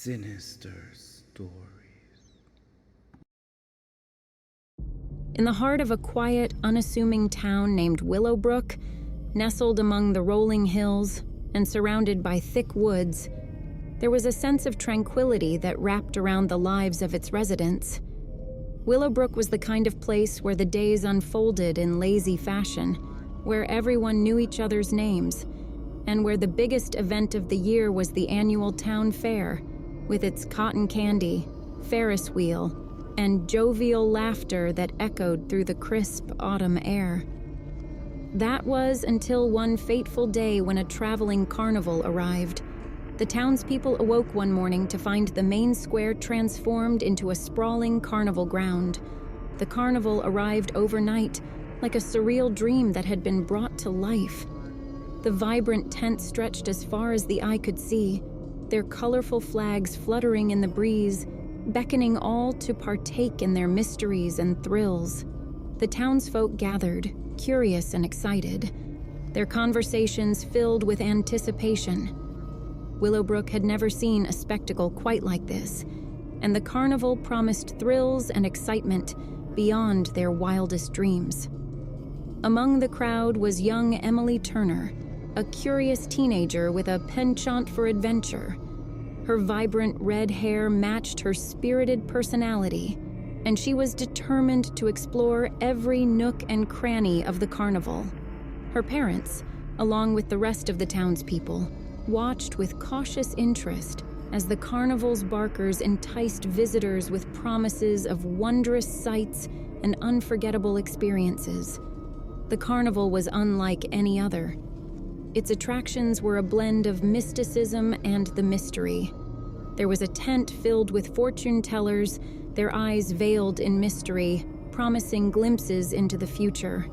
Sinister stories. In the heart of a quiet, unassuming town named Willowbrook, nestled among the rolling hills and surrounded by thick woods, there was a sense of tranquility that wrapped around the lives of its residents. Willowbrook was the kind of place where the days unfolded in lazy fashion, where everyone knew each other's names, and where the biggest event of the year was the annual town fair, with its cotton candy, Ferris wheel, and jovial laughter that echoed through the crisp autumn air. That was until one fateful day when a traveling carnival arrived. The townspeople awoke one morning to find the main square transformed into a sprawling carnival ground. The carnival arrived overnight, like a surreal dream that had been brought to life. The vibrant tents stretched as far as the eye could see, their colorful flags fluttering in the breeze, beckoning all to partake in their mysteries and thrills. The townsfolk gathered, curious and excited, their conversations filled with anticipation. Willowbrook had never seen a spectacle quite like this, and the carnival promised thrills and excitement beyond their wildest dreams. Among the crowd was young Emily Turner, a curious teenager with a penchant for adventure. Her vibrant red hair matched her spirited personality, and she was determined to explore every nook and cranny of the carnival. Her parents, along with the rest of the townspeople, watched with cautious interest as the carnival's barkers enticed visitors with promises of wondrous sights and unforgettable experiences. The carnival was unlike any other. Its attractions were a blend of mysticism and the mystery. There was a tent filled with fortune tellers, their eyes veiled in mystery, promising glimpses into the future.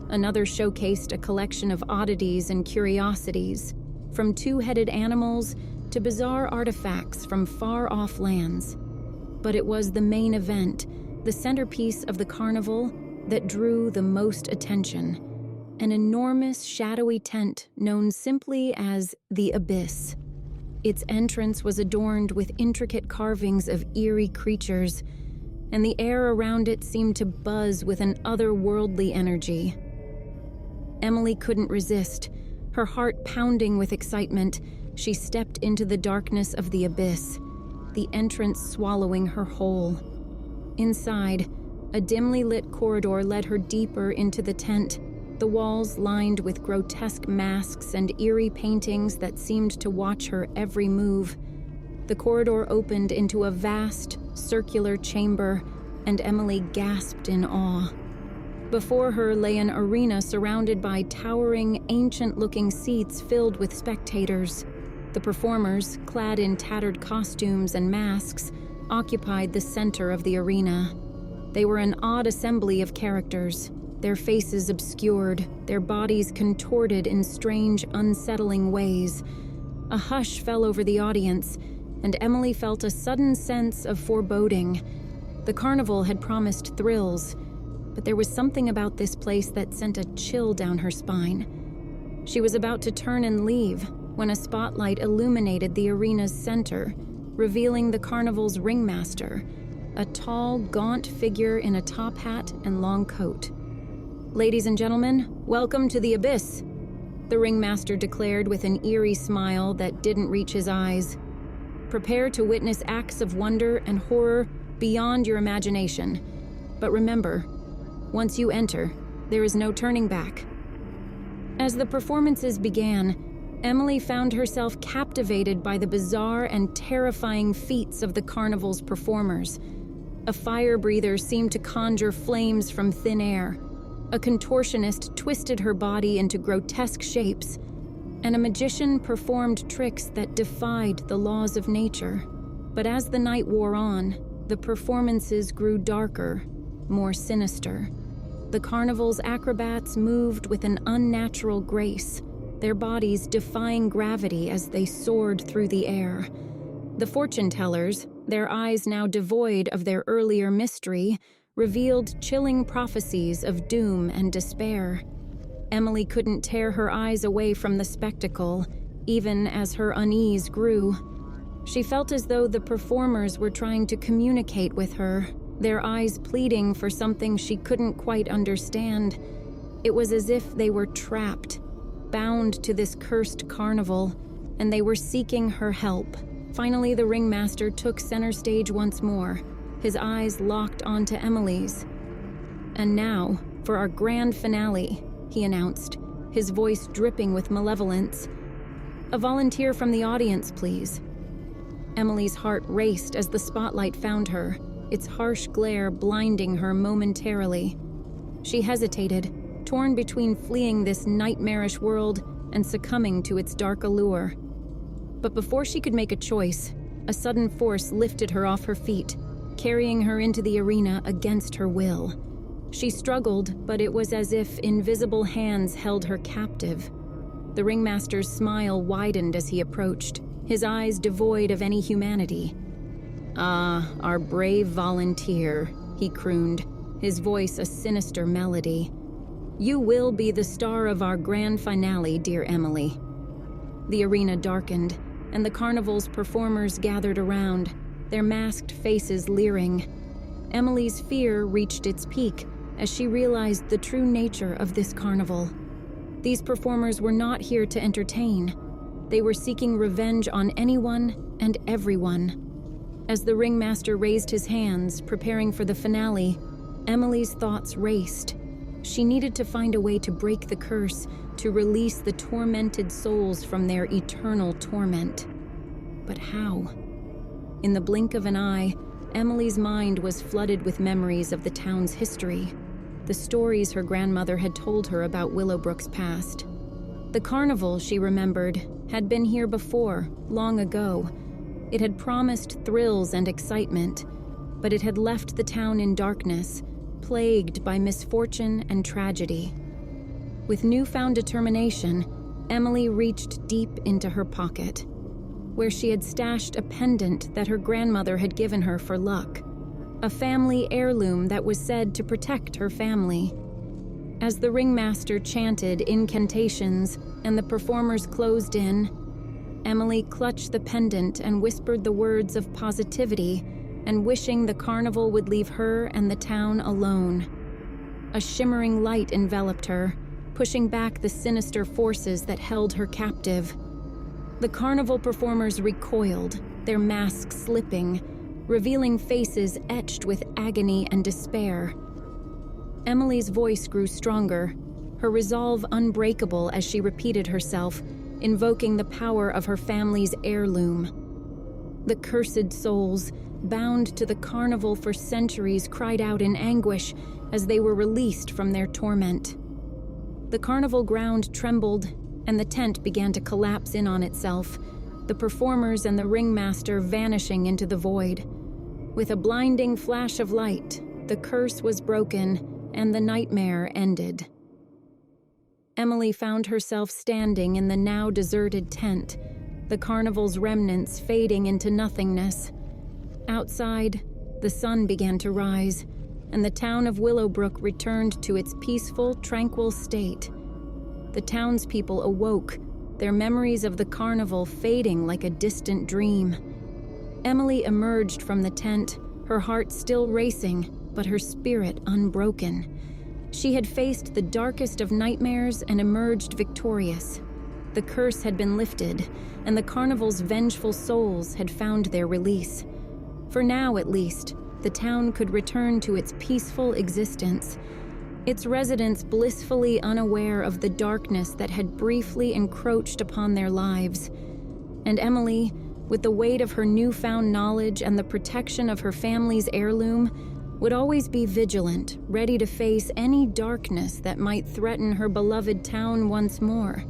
Another showcased a collection of oddities and curiosities, from two-headed animals to bizarre artifacts from far-off lands. But it was the main event, the centerpiece of the carnival, that drew the most attention. An enormous, shadowy tent known simply as the Abyss. Its entrance was adorned with intricate carvings of eerie creatures, and the air around it seemed to buzz with an otherworldly energy. Emily couldn't resist. Her heart pounding with excitement, she stepped into the darkness of the Abyss, the entrance swallowing her whole. Inside, a dimly lit corridor led her deeper into the tent, the walls lined with grotesque masks and eerie paintings that seemed to watch her every move. The corridor opened into a vast, circular chamber, and Emily gasped in awe. Before her lay an arena surrounded by towering, ancient-looking seats filled with spectators. The performers, clad in tattered costumes and masks, occupied the center of the arena. They were an odd assembly of characters, their faces obscured, their bodies contorted in strange, unsettling ways. A hush fell over the audience, and Emily felt a sudden sense of foreboding. The carnival had promised thrills, but there was something about this place that sent a chill down her spine. She was about to turn and leave when a spotlight illuminated the arena's center, revealing the carnival's ringmaster, a tall, gaunt figure in a top hat and long coat. "Ladies and gentlemen, welcome to the Abyss," the ringmaster declared with an eerie smile that didn't reach his eyes. "Prepare to witness acts of wonder and horror beyond your imagination. But remember, once you enter, there is no turning back." As the performances began, Emily found herself captivated by the bizarre and terrifying feats of the carnival's performers. A fire breather seemed to conjure flames from thin air. A contortionist twisted her body into grotesque shapes, and a magician performed tricks that defied the laws of nature. But as the night wore on, the performances grew darker, more sinister. The carnival's acrobats moved with an unnatural grace, their bodies defying gravity as they soared through the air. The fortune tellers, their eyes now devoid of their earlier mystery, revealed chilling prophecies of doom and despair. Emily couldn't tear her eyes away from the spectacle, even as her unease grew. She felt as though the performers were trying to communicate with her, their eyes pleading for something she couldn't quite understand. It was as if they were trapped, bound to this cursed carnival, and they were seeking her help. Finally, the ringmaster took center stage once more, his eyes locked onto Emily's. "And now, for our grand finale," he announced, his voice dripping with malevolence. "A volunteer from the audience, please." Emily's heart raced as the spotlight found her, its harsh glare blinding her momentarily. She hesitated, torn between fleeing this nightmarish world and succumbing to its dark allure. But before she could make a choice, a sudden force lifted her off her feet, carrying her into the arena against her will. She struggled, but it was as if invisible hands held her captive. The ringmaster's smile widened as he approached, his eyes devoid of any humanity. "Ah, our brave volunteer," he crooned, his voice a sinister melody. "You will be the star of our grand finale, dear Emily." The arena darkened, and the carnival's performers gathered around, their masked faces leering. Emily's fear reached its peak as she realized the true nature of this carnival. These performers were not here to entertain. They were seeking revenge on anyone and everyone. As the ringmaster raised his hands, preparing for the finale, Emily's thoughts raced. She needed to find a way to break the curse, to release the tormented souls from their eternal torment. But how? In the blink of an eye, Emily's mind was flooded with memories of the town's history, the stories her grandmother had told her about Willowbrook's past. The carnival, she remembered, had been here before, long ago. It had promised thrills and excitement, but it had left the town in darkness, plagued by misfortune and tragedy. With newfound determination, Emily reached deep into her pocket, where she had stashed a pendant that her grandmother had given her for luck, a family heirloom that was said to protect her family. As the ringmaster chanted incantations and the performers closed in, Emily clutched the pendant and whispered the words of positivity and wishing the carnival would leave her and the town alone. A shimmering light enveloped her, pushing back the sinister forces that held her captive. The carnival performers recoiled, their masks slipping, revealing faces etched with agony and despair. Emily's voice grew stronger, her resolve unbreakable as she repeated herself, invoking the power of her family's heirloom. The cursed souls, bound to the carnival for centuries, cried out in anguish as they were released from their torment. The carnival ground trembled, and the tent began to collapse in on itself, the performers and the ringmaster vanishing into the void. With a blinding flash of light, the curse was broken and the nightmare ended. Emily found herself standing in the now deserted tent, the carnival's remnants fading into nothingness. Outside, the sun began to rise, and the town of Willowbrook returned to its peaceful, tranquil state. The townspeople awoke, their memories of the carnival fading like a distant dream. Emily emerged from the tent, her heart still racing, but her spirit unbroken. She had faced the darkest of nightmares and emerged victorious. The curse had been lifted, and the carnival's vengeful souls had found their release. For now, at least, the town could return to its peaceful existence, its residents blissfully unaware of the darkness that had briefly encroached upon their lives. And Emily, with the weight of her newfound knowledge and the protection of her family's heirloom, would always be vigilant, ready to face any darkness that might threaten her beloved town once more.